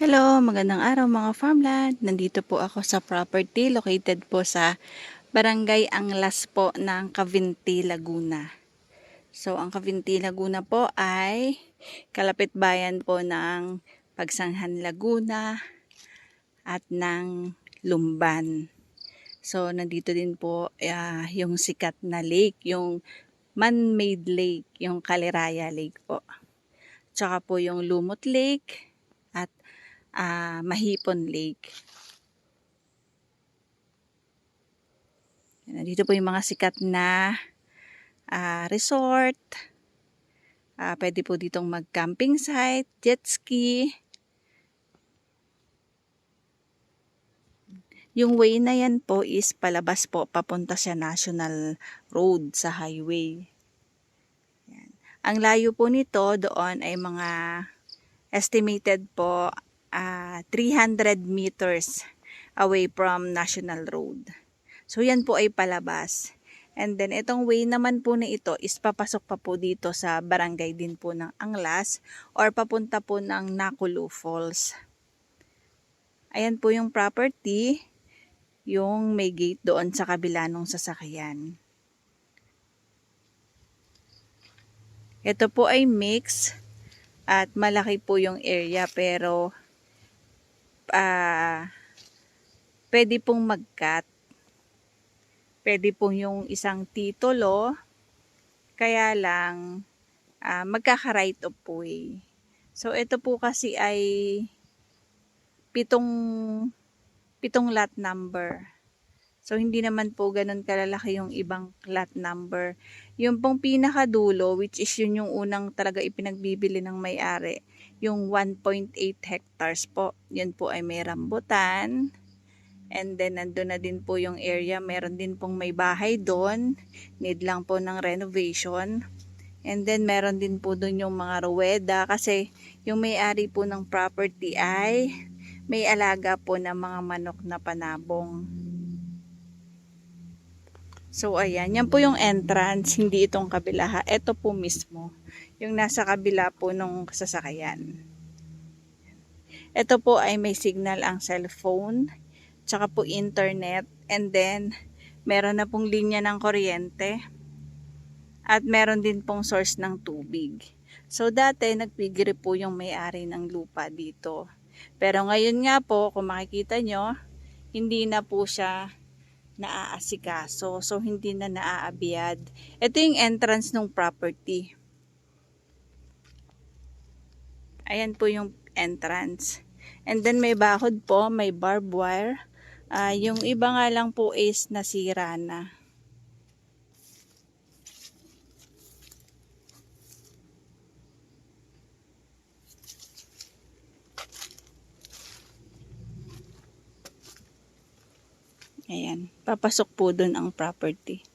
Hello, magandang araw mga farmland. Nandito po ako sa property located po sa Barangay Anglas po ng Cavinti, Laguna. So, ang Cavinti, Laguna po ay kalapit bayan po ng Pagsanghan, Laguna at ng Lumban. So, nandito din po yung sikat na lake, yung man-made lake, yung Caliraya Lake po. Tsaka po yung Lumot Lake at Mahipon Lake. Nandito po yung mga sikat na resort. Pwede po ditong mag-camping site, jet ski. Yung way na yan po is palabas po, papunta sa National Road sa highway. Yan. Ang layo po nito doon ay mga estimated po 300 meters away from National Road. So yan po ay palabas. And then itong way naman po na ito is papasok pa po dito sa barangay din po ng Anglas or papunta po ng Nakulu Falls. Ayan po yung property, yung may gate doon sa kabila ng sasakyan. Ito po ay mix at malaki po yung area pero pwede pong mag-cut. Pwede pong yung isang titulo, kaya lang magkaka-right of way. So ito po kasi ay pitong lot number. So hindi naman po ganun kalalaki yung ibang lot number. Yung pong pinakadulo, which is yun yung unang talaga ipinagbibili ng may-ari, yung 1.8 hectares po. Yun po ay may rambutan. And then, nandun na din po yung area. Meron din pong may bahay doon. Need lang po ng renovation. And then, meron din po doon yung mga ruweda. Kasi, yung may-ari po ng property ay may alaga po ng mga manok na panabong. So, ayan. Yan po yung entrance. Hindi itong kabila ha. Ito po mismo. Yung nasa kabila po nung sasakayan. Ito po ay may signal ang cellphone. Tsaka po internet, and then meron na pong linya ng kuryente at meron din pong source ng tubig. So dati nagpigiri po yung may-ari ng lupa dito. Pero ngayon nga po, kung makikita nyo, hindi na po siya naaasikaso. So hindi na naaabiyad. Ito yung entrance ng property. Ayan po yung entrance. And then may bakod po, may barbed wire. Yung iba nga lang po is nasira na. Ayan, papasok po dun ang property.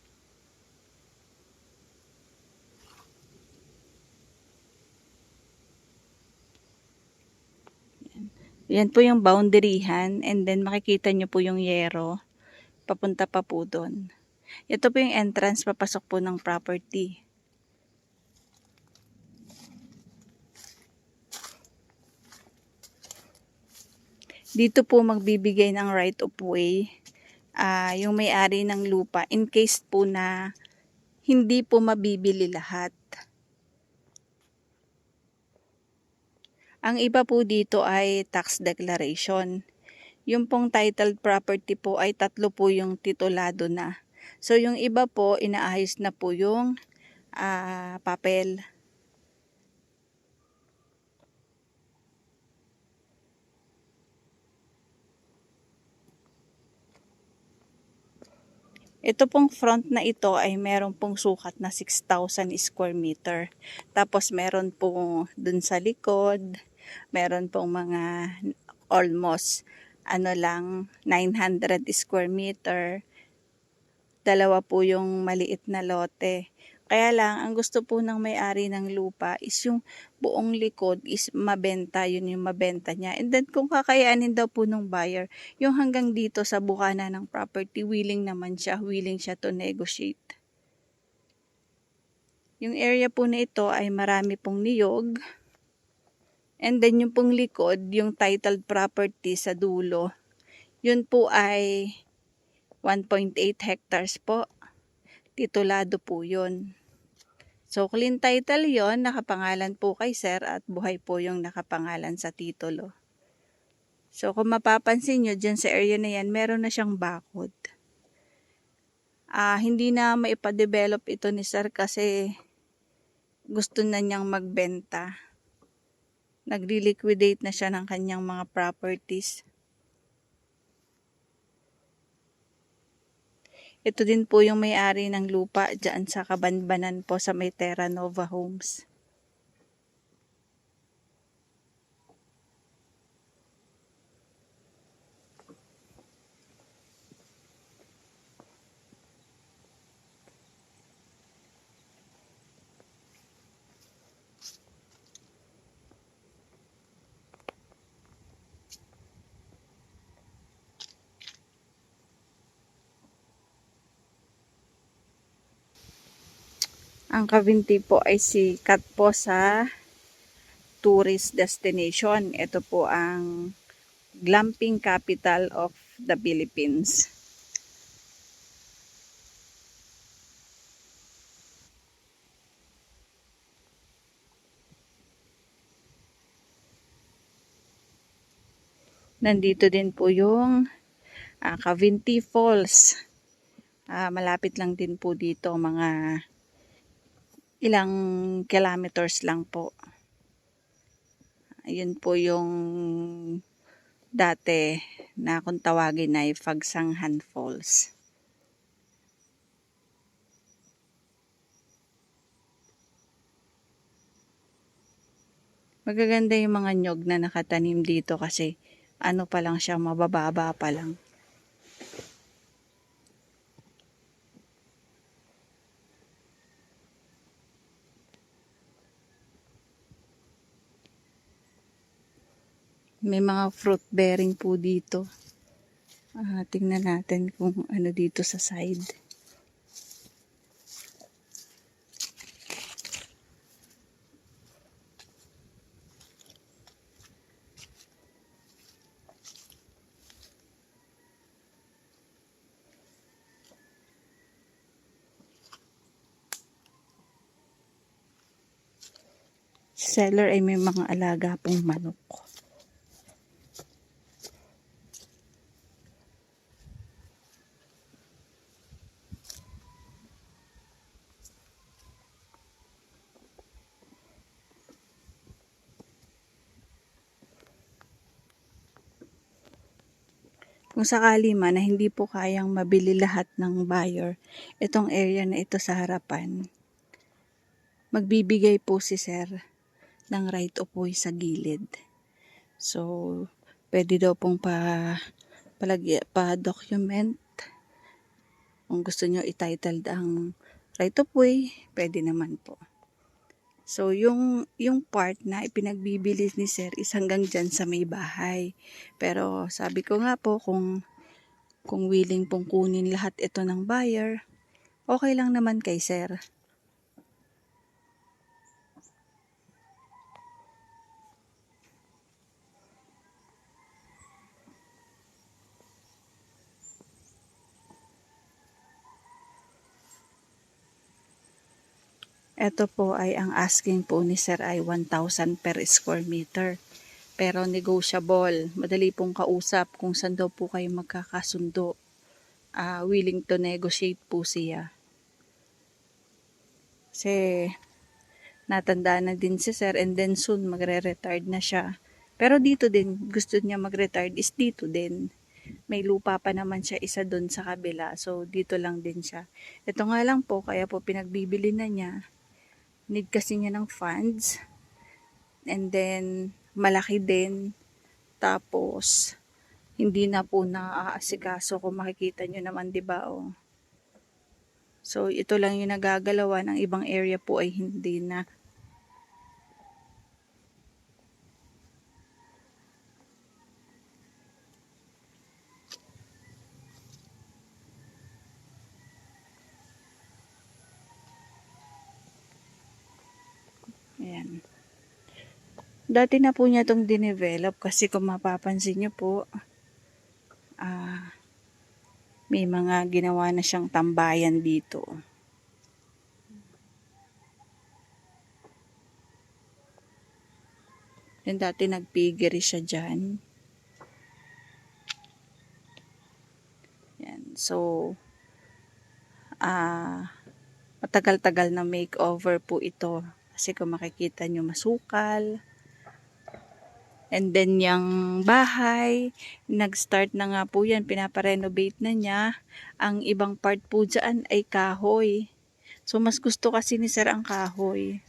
Yan po yung boundaryhan, and then makikita nyo po yung yero. Papunta pa po dun. Ito po yung entrance, papasok po ng property. Dito po magbibigay ng right of way yung may-ari ng lupa in case po na hindi po mabibili lahat. Ang iba po dito ay tax declaration. Yung pong titled property po ay 3 po yung titulado na. So yung iba po inaayos na po yung papel. Ito pong front na ito ay meron pong sukat na 6,000 square meter. Tapos meron pong dun sa likod, meron pong mga almost 900 square meter. Dalawa po yung maliit na lote. Kaya lang, ang gusto po ng may-ari ng lupa is yung buong likod is mabenta. Yun yung mabenta niya. And then, kung kakayanin daw po ng buyer, yung hanggang dito sa bukana ng property, willing naman siya. Willing siya to negotiate. Yung area po na ito ay marami pong niyog. And then yung pong likod, yung titled property sa dulo, yun po ay 1.8 hectares po. Titulado po yun. So clean title yon, nakapangalan po kay sir at buhay po yung nakapangalan sa titulo. So kung mapapansin nyo dyan sa area na yan, meron na siyang bakod. Hindi na maipa-develop ito ni sir kasi gusto na niyang magbenta. Nagli-liquidate na siya ng kanyang mga properties. Ito din po yung may-ari ng lupa dyan sa Kabanbanan po sa may Terra Nova Homes. Ang Cavinti po ay sikat po sa tourist destination. Ito po ang glamping capital of the Philippines. Nandito din po yung Cavinti Falls. Malapit lang din po dito, mga ilang kilometers lang po. Ayun po yung dati na kung tawagin ay Fagsanghan Falls. Magaganda yung mga nyog na nakatanim dito kasi ano pa lang siya, mabababa pa lang. May mga fruit bearing po dito. Tingnan natin kung ano dito sa side. Seller ay may mga alaga pong manok. Kung sakali man na hindi po kayang mabili lahat ng buyer, itong area na ito sa harapan, magbibigay po si sir ng right of way sa gilid. So, pwede daw pong pa-document. Kung gusto nyo i-titled ang right of way, pwede naman po. So, yung part na ipinagbibili ni sir is hanggang dyan sa may bahay. Pero sabi ko nga po, kung willing pong kunin lahat ito ng buyer, okay lang naman kay sir. Ito po ay ang asking po ni sir ay 1,000 per square meter. Pero negotiable. Madali pong kausap kung saan daw po kayo magkakasundo. Willing to negotiate po siya. Kasi natanda na din si sir and then soon magre-retired na siya. Pero dito din, gusto niya mag-retired is dito din. May lupa pa naman siya isa doon sa kabila. So dito lang din siya. Ito nga lang po, kaya po pinagbibili na niya. Need kasi niya ng funds. And then malaki din. Tapos hindi na po naaasikaso kung makikita nyo naman, di ba? Oh. So ito lang yung nagagalawa, ng ibang area po ay hindi na. Ayan. Dati na po niya itong dinevelop kasi kung mapapansin niyo po, may mga ginawa na siyang tambayan dito. Yan dati nagpigiri siya dyan. Yan. So, matagal-tagal na makeover po ito. Kasi kung makikita nyo, masukal. And then, yung bahay, nag-start na nga po yan. Pinaparenovate na niya. Ang ibang part po dyan ay kahoy. So, mas gusto kasi ni Sir ang kahoy.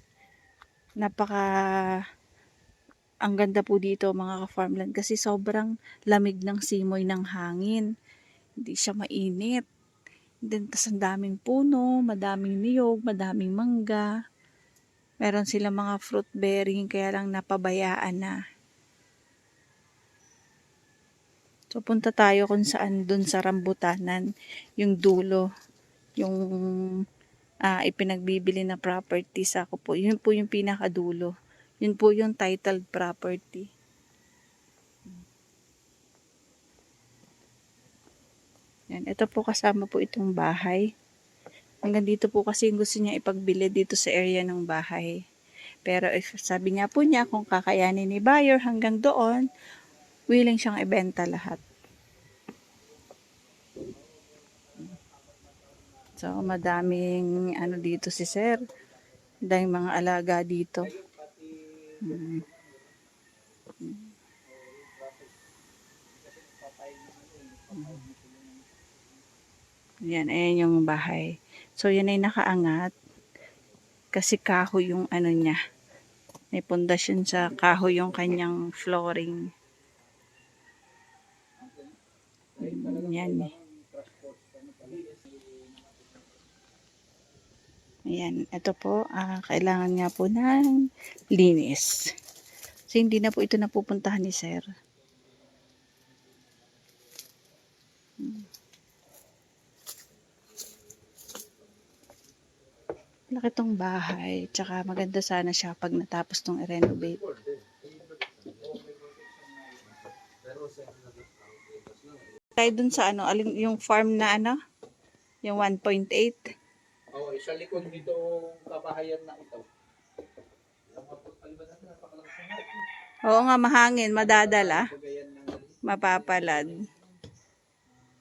Ang ganda po dito mga ka-farmland kasi sobrang lamig ng simoy ng hangin. Hindi siya mainit. Then, tas ang daming puno, madaming niyog, madaming mangga. Meron silang mga fruit bearing kaya lang napabayaan na. So, punta tayo kung saan dun sa rambutanan, yung dulo, yung ipinagbibili na property sa ako po. Yun po yung pinakadulo. Yun po yung titled property. Yan, ito po kasama po itong bahay. Hanggang dito po kasi yung gusto niya ipagbili dito sa area ng bahay. Pero if sabi nga po niya kung kakayanin ni buyer hanggang doon, willing siyang ibenta lahat. So, madaming dito si Sir. Daming mga alaga dito. Yan, ayan yung bahay. So, yan ay nakaangat. Kasi kahoy yung niya. May pundasyon sa kahoy yung kanyang flooring. Yan. Ayan, ito po, kailangan nga po ng linis. So, hindi na po ito napupuntahan ni Sir. Laki tong bahay, tsaka maganda sana siya pag natapos tong i-renovate. Tayo dun sa alin yung farm na yung 1.8. Oo, isa likod nito kabahayan na ito. Oo nga, mahangin, madadala. Mapapalad.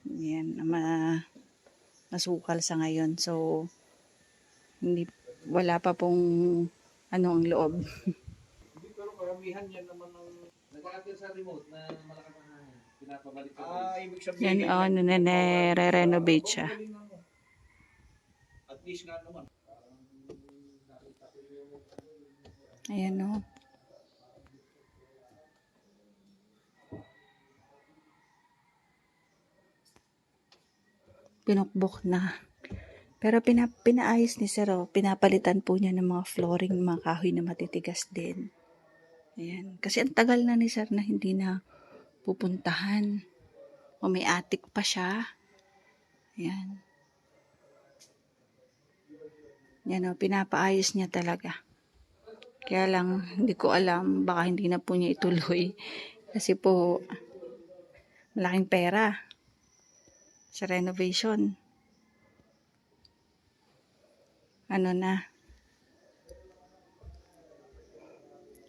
Yan, masukal sa ngayon. So, wala pa pong ang loob. Hindi, pero karamihan yan naman ng nag-aatil sa remote na malakas ang hangin. Pinapabalik sa ibig sabihin. Yan, nire-renovate siya. At least nga naman. Ayan o. Pinukbok na. Pero pinaayos ni Sir, pinapalitan po niya ng mga flooring, mga kahoy na matitigas din. Ayan. Kasi ang tagal na ni Sir na hindi na pupuntahan. O may attic pa siya. Ayan. Yan pinapaayos niya talaga. Kaya lang, hindi ko alam, baka hindi na po niya ituloy. Kasi po, malaking pera sa renovation.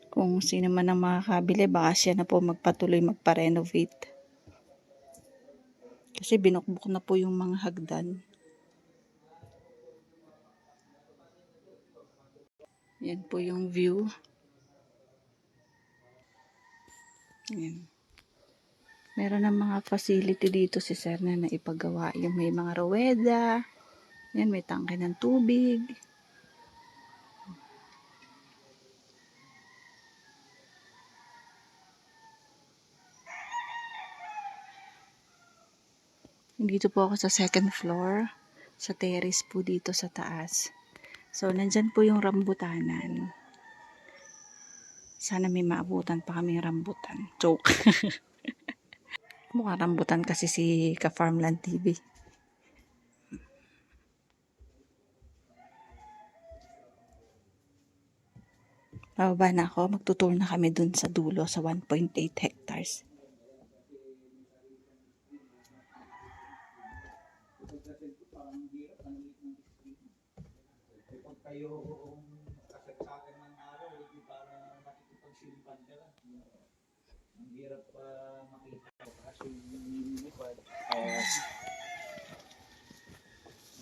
Kung sino man ang makakabili, baka siya na po magpatuloy magpa-renovate. Kasi binukbok na po yung mga hagdan. Yan po yung view. Yan. Meron ng mga facility dito si Sir na naipagawa. Yung may mga ruweda. Yan, may tangke ng tubig. Dito po ako sa second floor. Sa terrace po dito sa taas. So, nandyan po yung rambutanan. Sana may maabutan pa kami rambutan. Joke. Mukha rambutan kasi si Ka-Farmland TV. Bababa na ako. Magtutour na kami dun sa dulo sa 1.8 hectares. Kapag kayo kasagsagan ng araw, hindi para makikipagsilpan ka lang. Ang hirap pa makita. Kasi yung lipad,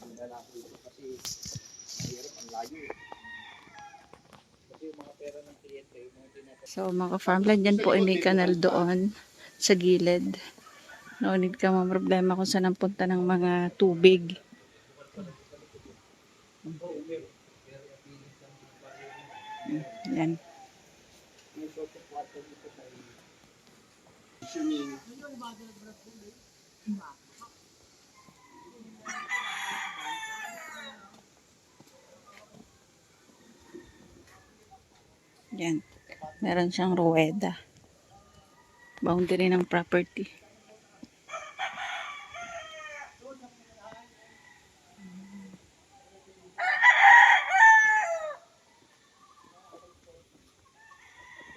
hindi na lang ito kasi mahirap, ang layo eh. Kasi yung mga pera ng kliyente, yung mga tinatapos. So mga farmland, yan po ay may kanal doon sa gilid. No need ka problema kung saan ang punta ng mga tubig. Yan. Yan. Meron siyang ruweda. Boundary ng property.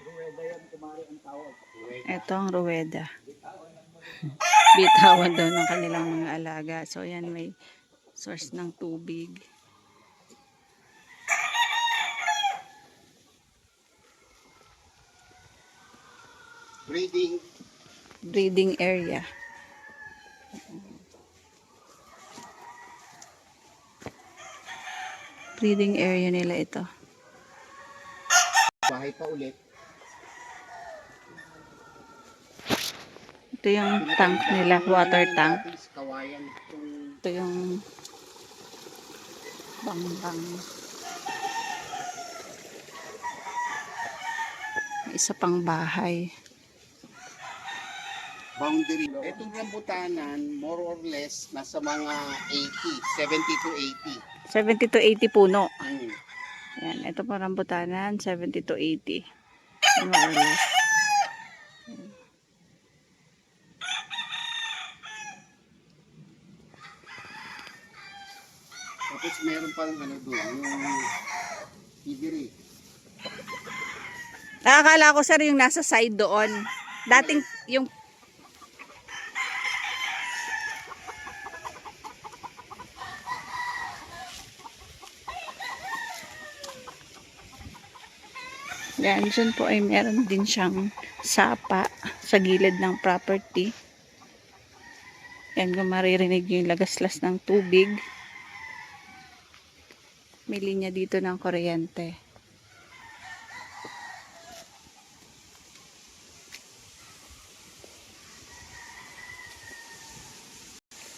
Ruweda yan, kumari ang tawag. Ito ang ruweda. Bitawan daw ng kanilang mga alaga. So yan, may source ng tubig. Breeding area. Breeding area nila ito. Bahay pa ulit. Ito yung tank nila, water tank. Kawayan. Ito yung bang-bang. May isa pang bahay. Boundary. Itong rambutanan, more or less, nasa mga 70 to 80. 70 to 80 puno. Hmm. Yan, ito po rambutanan, 70 to 80. More or less. Tapos meron pang ano doon, yung piggery. Nakakala ko sir yung nasa side doon. Dating yung yan, dyan po ay meron din siyang sapa sa gilid ng property. Yan, kung maririnig yung lagaslas ng tubig. May linya dito ng kuryente.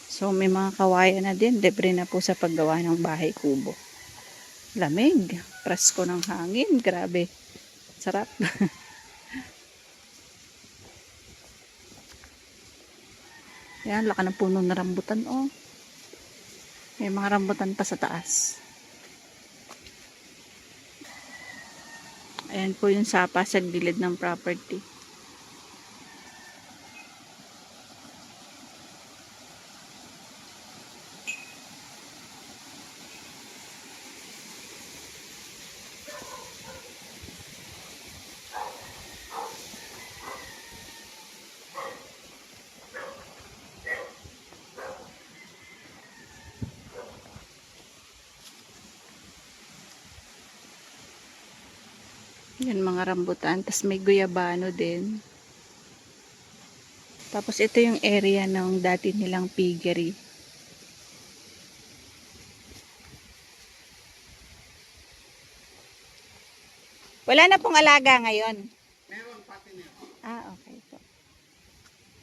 So may mga kawayan na din, debre na po sa paggawa ng bahay kubo. Lamig, presko ng hangin, grabe. Sarap. Yan, laka ng puno na rambutan, oh. May mga rambutan pa sa taas. Ayan po yung sapa sa gilid ng property. Yan mga rambutan. Tapos may guyabano din. Tapos ito yung area ng dati nilang piggery. Wala na pong alaga ngayon. Meron pati na. Ah, okay po.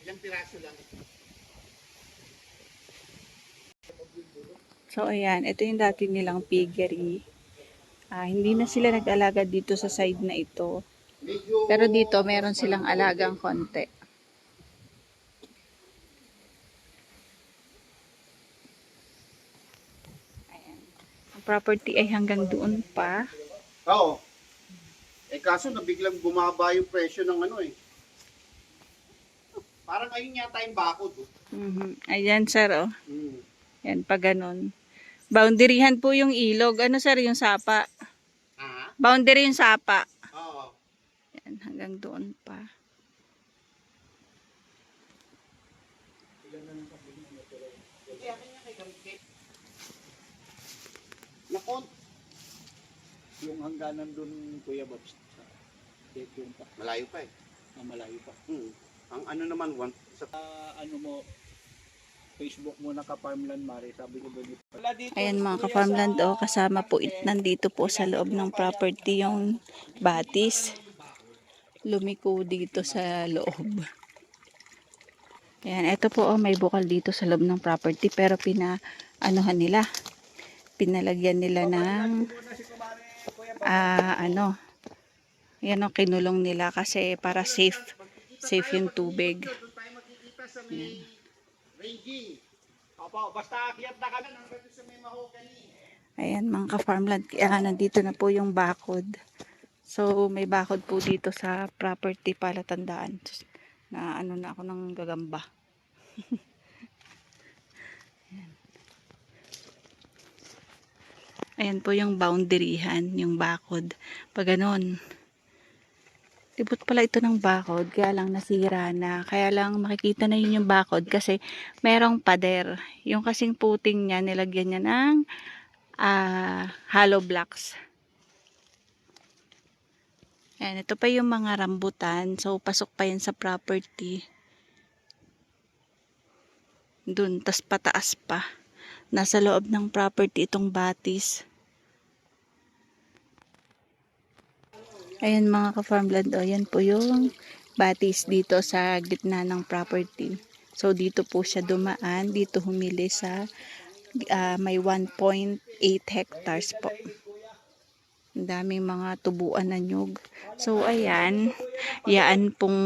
Ilang piraso lang. So ayan, ito yung dati nilang piggery. Hindi na sila nag-alaga dito sa side na ito. Medyo, Pero dito, meron silang alagang konti. Ayan. Ang property ay hanggang doon pa. Oo. Eh kaso na biglang bumaba yung presyo ng ano eh. Parang ayun yata yung bakod. Ayan, sir, oh. Hmm. Yan, pa ganun. Boundaryhan po yung ilog. Ano, sir, yung sapa? Ah? Boundary yung sapa. Hanggang doon pa. Nakon. Yung hangganan dun, Kuya Babs, sa yung pa, Malayo pa eh. malayo pa. Ang ano naman, sa Ano mo, Facebook mo na ka-farmland, Mari, sabi ko doon. Ayan mga ka-farmland, kasama po nandito po sa loob ng property yung batis. Lumiko dito sa loob. Ayan, ito po may bukal dito sa loob ng property pero pinalagyan nila ng yan ang kinulong nila kasi para safe yung tubig. Doon tayo makikita sa may ranging. Opo, basta akyat na kami hanggang sa may mahogany. Ayan mga ka-farmland, kaya nandito na po yung bakod. So may bakod po dito sa property, palatandaan na na ako ng gagamba. Ayan po yung boundaryhan, yung bakod. Pag ganon, libot pala ito ng bakod, kaya lang nasira na. Kaya lang makikita na yun yung bakod kasi merong pader. Yung kasing puting niya, nilagyan niya ng hollow blocks. Ayan, ito pa yung mga rambutan. So, pasok pa yan sa property. Dun, tas pataas pa. Nasa loob ng property itong batis. Ayan mga ka-farmland, yan po yung batis dito sa gitna ng property. So dito po siya dumaan, dito humili sa may 1.8 hectares po. Ang daming mga tubuan na nyug. So ayan, yan pong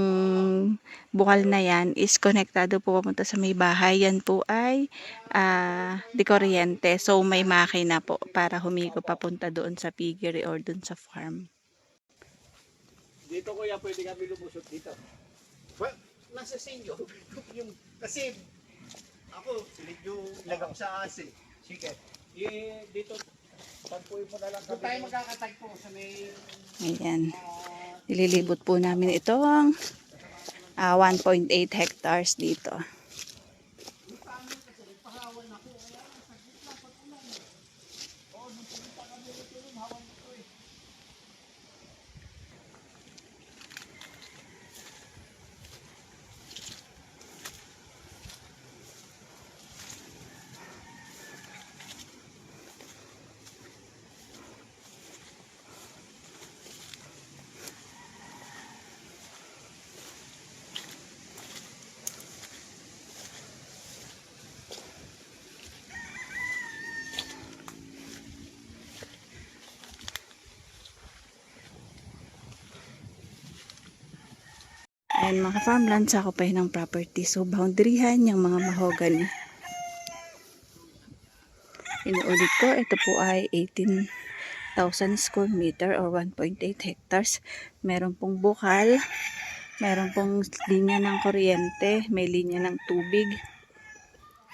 bukal na yan is konektado po papunta sa may bahay. Yan po ay de kuryente. So may makina po para humigo papunta doon sa piggery or doon sa farm. Dito, Kuya, pwede kami lumusot dito. Well, nasa sa inyo. Kasi ako, medyo lagam sa asi. Sige. Dito, tagpuin mo na lang Doon kami. tayo magkakatagpo sa may... Ayan. Nililibot po namin itong 1.8 hectares dito. Ayan mga farmland, sakop pa yun ng property. So boundaryhan yung mga mahogany. Inuulit ko, ito po ay 18,000 square meter or 1.8 hectares. Meron pong bukal, meron pong linya ng kuryente, may linya ng tubig.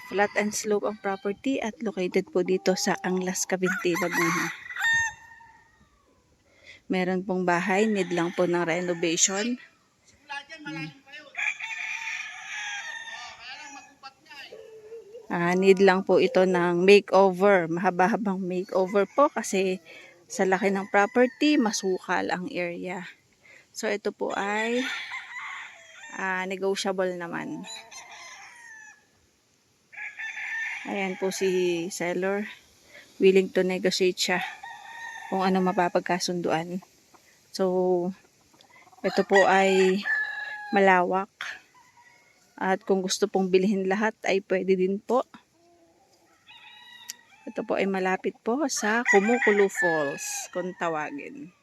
Flat and slope ang property at located po dito sa Anglas, Cavinti, Laguna. Meron pong bahay, need lang po ng renovation. Need lang po ito ng makeover, mahaba-habang makeover po kasi sa laki ng property, masukal ang area. So ito po ay negotiable naman. Ayan po si seller, willing to negotiate siya kung ano mapapagkasunduan. So ito po ay malawak. At kung gusto pong bilhin lahat ay pwede din po. Ito po ay malapit po sa Kumukulo Falls kung tawagin.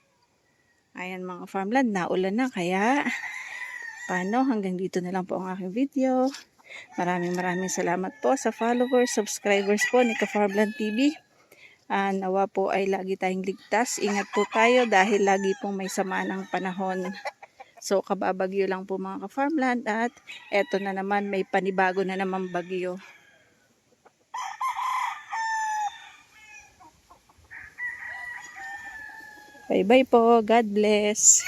Ayan mga farmland, naulan na kaya hanggang dito na lang po ang aking video. Maraming salamat po sa followers, subscribers po ni Ka-Farmland TV. Nawa po ay lagi tayong ligtas. Ingat po tayo dahil lagi pong may sama ng panahon. So, kababagyo lang po mga ka-farmland at eto na naman, may panibago na naman bagyo. Bye-bye po. God bless.